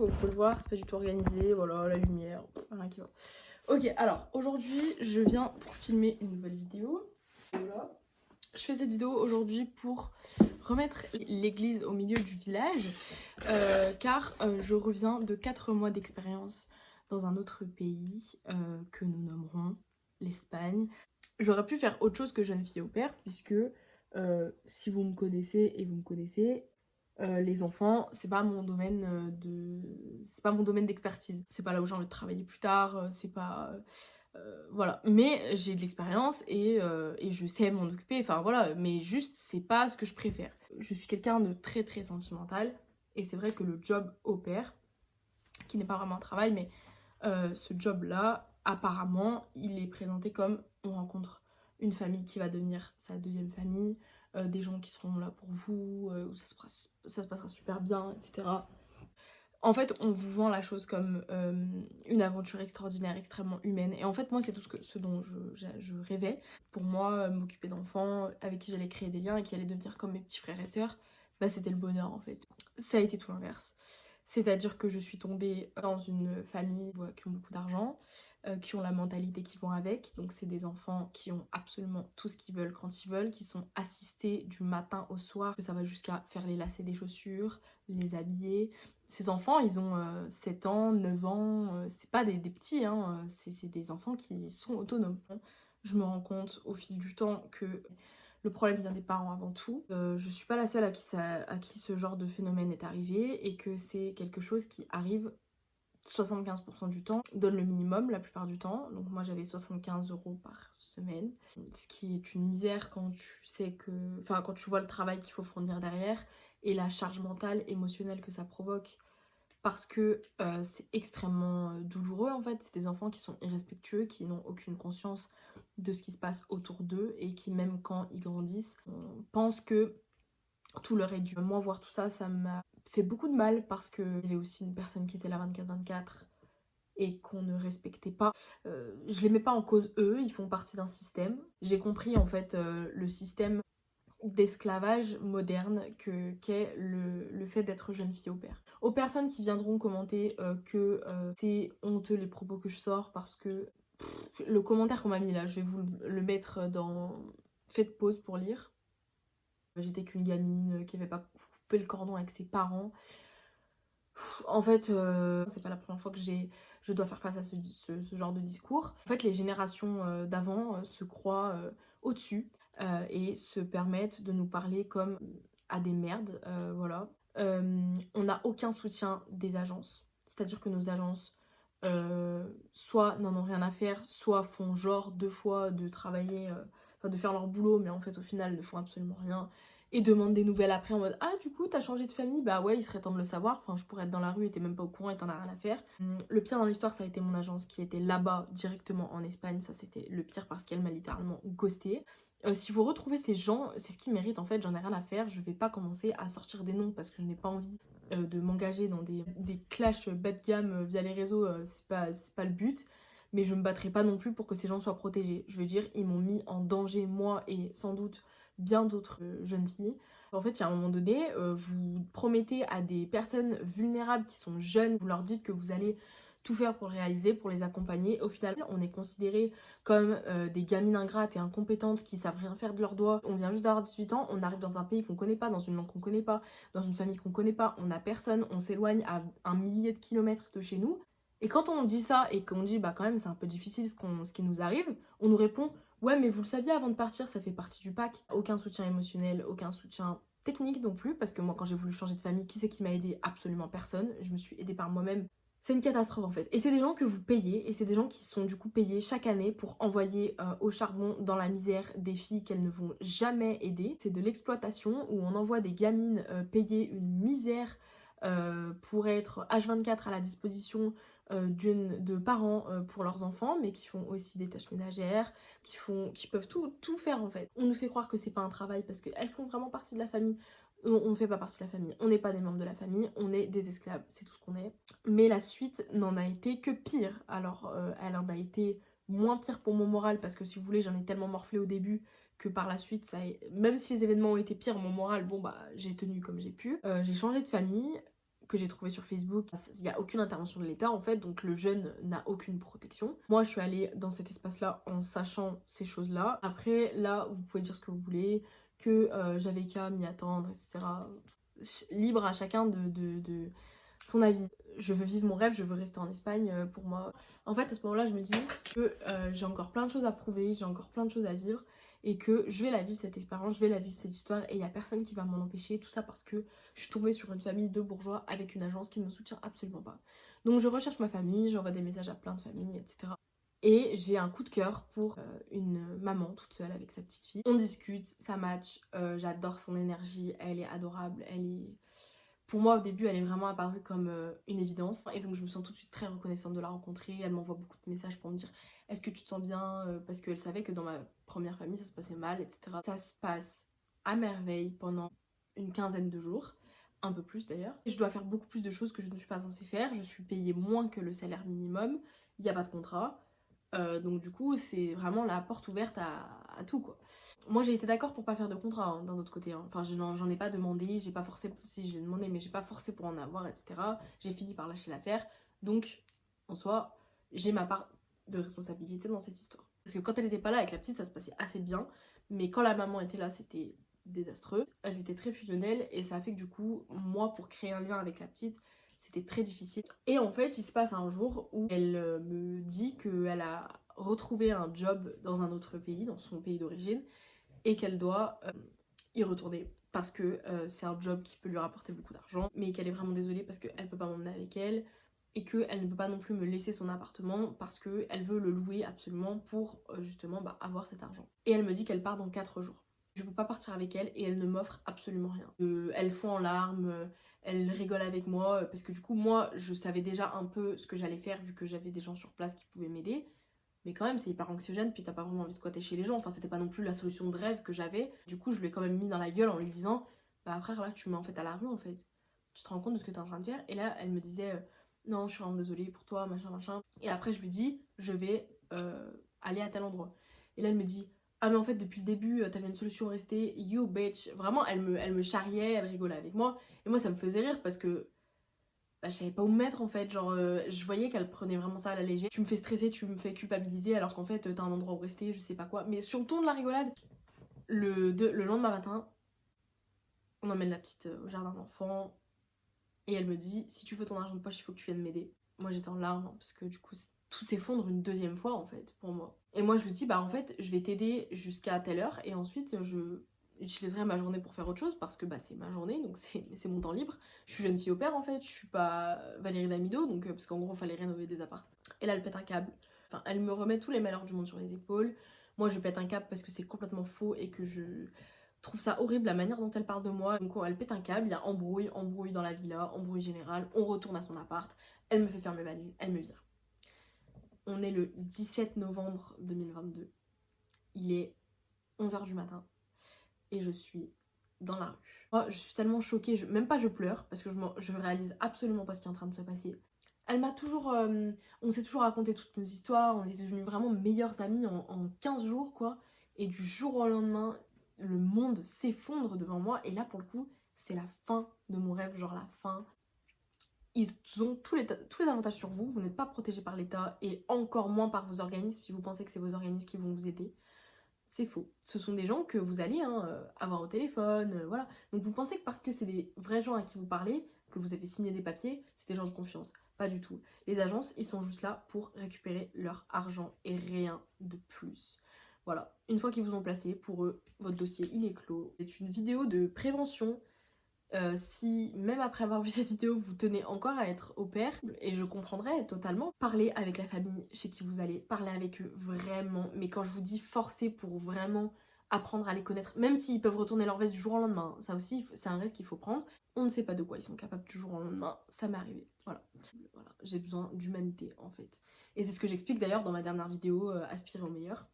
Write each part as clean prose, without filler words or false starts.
vous pouvez le voir, c'est pas du tout organisé, voilà, la lumière, rien qui va. Ok, alors aujourd'hui je viens pour filmer une nouvelle vidéo. Voilà. Je fais cette vidéo aujourd'hui pour remettre l'église au milieu du village, car je reviens de 4 mois d'expérience dans un autre pays que nous nommerons l'Espagne. J'aurais pu faire autre chose que jeune fille au père, puisque si vous me connaissez et vous me connaissez, les enfants, c'est pas mon domaine c'est pas mon domaine d'expertise. C'est pas là où j'ai envie de travailler plus tard, c'est pas... voilà. Mais j'ai de l'expérience et je sais m'en occuper, enfin voilà, mais juste c'est pas ce que je préfère. Je suis quelqu'un de très très sentimental et c'est vrai que le job au pair, qui n'est pas vraiment un travail, mais ce job là, apparemment, il est présenté comme on rencontre une famille qui va devenir sa deuxième famille, des gens qui seront là pour vous, où ça se passera super bien, etc. En fait, on vous vend la chose comme une aventure extraordinaire, extrêmement humaine. Et en fait, moi, c'est tout ce dont je rêvais. Pour moi, m'occuper d'enfants avec qui j'allais créer des liens et qui allaient devenir comme mes petits frères et sœurs, bah, c'était le bonheur, en fait. Ça a été tout l'inverse. C'est-à-dire que je suis tombée dans une famille qui ont beaucoup d'argent, qui ont la mentalité qui vont avec. Donc c'est des enfants qui ont absolument tout ce qu'ils veulent quand ils veulent, qui sont assistés du matin au soir, que ça va jusqu'à faire les lacets des chaussures, les habiller. Ces enfants, ils ont 7 ans, 9 ans, c'est pas des petits, hein, c'est des enfants qui sont autonomes. Je me rends compte au fil du temps que le problème vient des parents avant tout. Je suis pas la seule à qui ce genre de phénomène est arrivé et que c'est quelque chose qui arrive 75% du temps, donne le minimum la plupart du temps. Donc moi j'avais 75 € par semaine, ce qui est une misère quand tu sais que... Enfin quand tu vois le travail qu'il faut fournir derrière et la charge mentale, émotionnelle que ça provoque. Parce que c'est extrêmement douloureux en fait, c'est des enfants qui sont irrespectueux, qui n'ont aucune conscience de ce qui se passe autour d'eux et qui même quand ils grandissent, pensent que tout leur est dû. Moi voir tout ça, ça m'a fait beaucoup de mal parce qu'il y avait aussi une personne qui était là 24/24 et qu'on ne respectait pas. Je les mets pas en cause eux, ils font partie d'un système. J'ai compris en fait le système d'esclavage moderne qu'est le fait d'être jeune fille au pair. Aux personnes qui viendront commenter que c'est honteux les propos que je sors parce que le commentaire qu'on m'a mis là, je vais vous le mettre dans... Faites pause pour lire. J'étais qu'une gamine qui avait pas coupé le cordon avec ses parents. En fait, c'est pas la première fois que je dois faire face à ce genre de discours. En fait, les générations d'avant se croient au-dessus et se permettent de nous parler comme à des merdes, voilà. On n'a aucun soutien des agences. C'est-à-dire que nos agences, soit n'en ont rien à faire, soit font genre 2 fois de travailler, enfin de faire leur boulot, mais en fait au final ne font absolument rien. Et demandent des nouvelles après en mode ah du coup t'as changé de famille, bah ouais il serait temps de le savoir, enfin je pourrais être dans la rue et t'es même pas au courant et t'en as rien à faire. Le pire dans l'histoire ça a été mon agence qui était là-bas directement en Espagne, ça c'était le pire parce qu'elle m'a littéralement ghosté. Si vous retrouvez ces gens, c'est ce qu'ils méritent en fait, j'en ai rien à faire, je vais pas commencer à sortir des noms parce que je n'ai pas envie de m'engager dans des clashs bas de gamme via les réseaux, c'est pas le but. Mais je me battrai pas non plus pour que ces gens soient protégés. Je veux dire, ils m'ont mis en danger moi et sans doute bien d'autres jeunes filles. En fait, il y a un moment donné, vous promettez à des personnes vulnérables qui sont jeunes, vous leur dites que vous allez tout faire pour le réaliser, pour les accompagner. Au final, on est considérés comme des gamines ingrates et incompétentes qui savent rien faire de leurs doigts. On vient juste d'avoir 18 ans, on arrive dans un pays qu'on connaît pas, dans une langue qu'on connaît pas, dans une famille qu'on connaît pas, on n'a personne, on s'éloigne à 1 millier de kilomètres de chez nous. Et quand on dit ça et qu'on dit bah quand même c'est un peu difficile ce qui nous arrive, on nous répond ouais mais vous le saviez avant de partir, ça fait partie du pack. Aucun soutien émotionnel, aucun soutien technique non plus, parce que moi quand j'ai voulu changer de famille, qui c'est qui m'a aidée? Absolument personne, je me suis aidée par moi-même. C'est une catastrophe en fait. Et c'est des gens que vous payez, et c'est des gens qui sont du coup payés chaque année pour envoyer au charbon dans la misère des filles qu'elles ne vont jamais aider. C'est de l'exploitation où on envoie des gamines payer une misère pour être H24 à la disposition de parents pour leurs enfants, mais qui font aussi des tâches ménagères, qui peuvent tout faire en fait. On nous fait croire que c'est pas un travail parce qu'elles font vraiment partie de la famille. On ne fait pas partie de la famille, on n'est pas des membres de la famille, on est des esclaves, c'est tout ce qu'on est. Mais la suite n'en a été que pire. Alors elle en a été moins pire pour mon moral parce que si vous voulez j'en ai tellement morflé au début que par la suite, même si les événements ont été pires, mon moral, bon bah j'ai tenu comme j'ai pu. J'ai changé de famille. que j'ai trouvé sur Facebook. Il n'y a aucune intervention de l'État en fait, donc le jeune n'a aucune protection. Moi je suis allée dans cet espace-là en sachant ces choses-là. Après là, vous pouvez dire ce que vous voulez, que j'avais qu'à m'y attendre, etc. Libre à chacun de son avis. Je veux vivre mon rêve, je veux rester en Espagne pour moi. En fait à ce moment-là je me dis que j'ai encore plein de choses à prouver, j'ai encore plein de choses à vivre et que je vais la vivre cette expérience, je vais la vivre cette histoire et il n'y a personne qui va m'en empêcher, tout ça parce que je suis tombée sur une famille de bourgeois avec une agence qui ne me soutient absolument pas. Donc je recherche ma famille, j'envoie des messages à plein de familles, etc. Et j'ai un coup de cœur pour une maman toute seule avec sa petite fille. On discute, ça match, j'adore son énergie, elle est adorable, elle est... Pour moi au début elle est vraiment apparue comme une évidence et donc je me sens tout de suite très reconnaissante de la rencontrer. Elle m'envoie beaucoup de messages pour me dire est-ce que tu te sens bien, parce qu'elle savait que dans ma première famille ça se passait mal, etc. Ça se passe à merveille pendant une quinzaine de jours, un peu plus d'ailleurs. Je dois faire beaucoup plus de choses que je ne suis pas censée faire, je suis payée moins que le salaire minimum, il n'y a pas de contrat. Donc du coup c'est vraiment la porte ouverte à tout quoi. Moi j'ai été d'accord pour pas faire de contrat hein, d'un autre côté hein. Enfin j'en ai pas demandé, j'ai pas forcé, si j'ai demandé mais j'ai pas forcé pour en avoir etc. J'ai fini par lâcher l'affaire, donc en soi j'ai ma part de responsabilité dans cette histoire. Parce que quand elle était pas là avec la petite ça se passait assez bien, mais quand la maman était là c'était désastreux. Elles étaient très fusionnelles et ça a fait que du coup moi pour créer un lien avec la petite c'était très difficile. Et en fait, il se passe un jour où elle me dit qu'elle a retrouvé un job dans un autre pays, dans son pays d'origine, et qu'elle doit y retourner. Parce que c'est un job qui peut lui rapporter beaucoup d'argent, mais qu'elle est vraiment désolée parce qu'elle peut pas m'emmener avec elle, et qu'elle ne peut pas non plus me laisser son appartement parce qu'elle veut le louer absolument pour justement avoir cet argent. Et elle me dit qu'elle part dans 4 jours. Je peux pas partir avec elle et elle ne m'offre absolument rien. Elle fond en larmes, elle rigole avec moi parce que du coup moi je savais déjà un peu ce que j'allais faire vu que j'avais des gens sur place qui pouvaient m'aider. Mais quand même c'est hyper anxiogène puis t'as pas vraiment envie de squatter chez les gens. Enfin c'était pas non plus la solution de rêve que j'avais. Du coup je lui ai quand même mis dans la gueule en lui disant bah frère là tu me mets en fait à la rue en fait. Tu te rends compte de ce que t'es en train de faire. Et là elle me disait non je suis vraiment désolée pour toi machin machin. Et après je lui dis je vais aller à tel endroit. Et là elle me dit ah mais en fait depuis le début t'avais une solution restée, you bitch. Vraiment elle me charriait, elle rigolait avec moi. Et moi ça me faisait rire parce que bah, je savais pas où me mettre en fait. Genre je voyais qu'elle prenait vraiment ça à la légère. Tu me fais stresser, tu me fais culpabiliser alors qu'en fait t'as un endroit où rester, je sais pas quoi. Mais sur le ton de la rigolade, le lendemain matin, on emmène la petite au jardin d'enfants. Et elle me dit si tu veux ton argent de poche il faut que tu viennes m'aider. Moi j'étais en larmes hein, parce que du coup tout s'effondre une deuxième fois en fait pour moi. Et moi je lui dis bah en fait je vais t'aider jusqu'à telle heure et ensuite je utiliserai ma journée pour faire autre chose parce que bah c'est ma journée donc c'est mon temps libre. Je suis jeune fille au père en fait, je suis pas Valérie Damido donc parce qu'en gros fallait rénover des apparts. Et là elle pète un câble, enfin elle me remet tous les malheurs du monde sur les épaules. Moi je pète un câble parce que c'est complètement faux et que je trouve ça horrible la manière dont elle parle de moi. Donc elle pète un câble, il y a embrouille dans la villa, embrouille générale, on retourne à son appart, elle me fait faire mes valises, elle me vire. On est le 17 novembre 2022, il est 11h du matin et je suis dans la rue. Moi je suis tellement choquée, même pas je pleure parce que je réalise absolument pas ce qui est en train de se passer. Elle m'a toujours, on s'est toujours raconté toutes nos histoires, on était devenues vraiment meilleures amies en 15 jours quoi. Et du jour au lendemain, le monde s'effondre devant moi et là pour le coup, c'est la fin de mon rêve, genre la fin. Ils ont tous les avantages sur vous, vous n'êtes pas protégé par l'État et encore moins par vos organismes si vous pensez que c'est vos organismes qui vont vous aider. C'est faux. Ce sont des gens que vous allez avoir au téléphone, voilà. Donc vous pensez que parce que c'est des vrais gens à qui vous parlez, que vous avez signé des papiers, c'est des gens de confiance. Pas du tout. Les agences, ils sont juste là pour récupérer leur argent et rien de plus. Voilà. Une fois qu'ils vous ont placé, pour eux, votre dossier, il est clos. C'est une vidéo de prévention. Si même après avoir vu cette vidéo vous tenez encore à être au pair, et je comprendrais totalement, parlez avec la famille chez qui vous allez, parlez avec eux vraiment, mais quand je vous dis forcer pour vraiment apprendre à les connaître, même s'ils peuvent retourner leur veste du jour au lendemain, ça aussi c'est un risque qu'il faut prendre, on ne sait pas de quoi ils sont capables du jour au lendemain, ça m'est arrivé, voilà. J'ai besoin d'humanité en fait, et c'est ce que j'explique d'ailleurs dans ma dernière vidéo Aspirer au meilleur,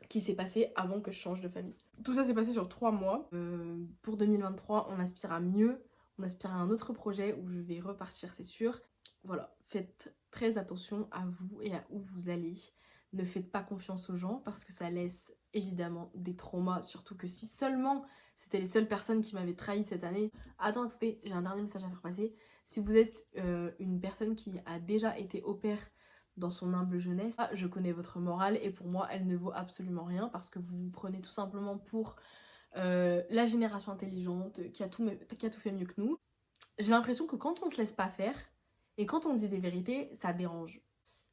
qui s'est passé avant que je change de famille. Tout ça s'est passé sur 3 mois. Pour 2023, on aspire à mieux. On aspire à un autre projet où je vais repartir, c'est sûr. Voilà, faites très attention à vous et à où vous allez. Ne faites pas confiance aux gens parce que ça laisse évidemment des traumas. Surtout que si seulement c'était les seules personnes qui m'avaient trahi cette année. Attendez, j'ai un dernier message à faire passer. Si vous êtes une personne qui a déjà été au pair dans son humble jeunesse, je connais votre morale et pour moi elle ne vaut absolument rien parce que vous vous prenez tout simplement pour la génération intelligente qui a tout fait mieux que nous. J'ai l'impression que quand on se laisse pas faire et quand on dit des vérités, ça dérange.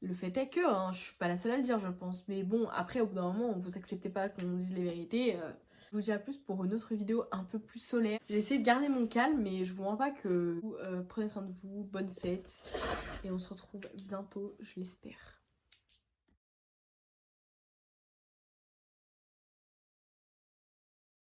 Le fait est que, hein, je suis pas la seule à le dire je pense, mais bon après au bout d'un moment vous acceptez pas qu'on dise les vérités. Je vous dis à plus pour une autre vidéo un peu plus solaire. J'ai essayé de garder mon calme mais je vous rends pas que... Prenez soin de vous, bonne fête et on se retrouve bientôt je l'espère.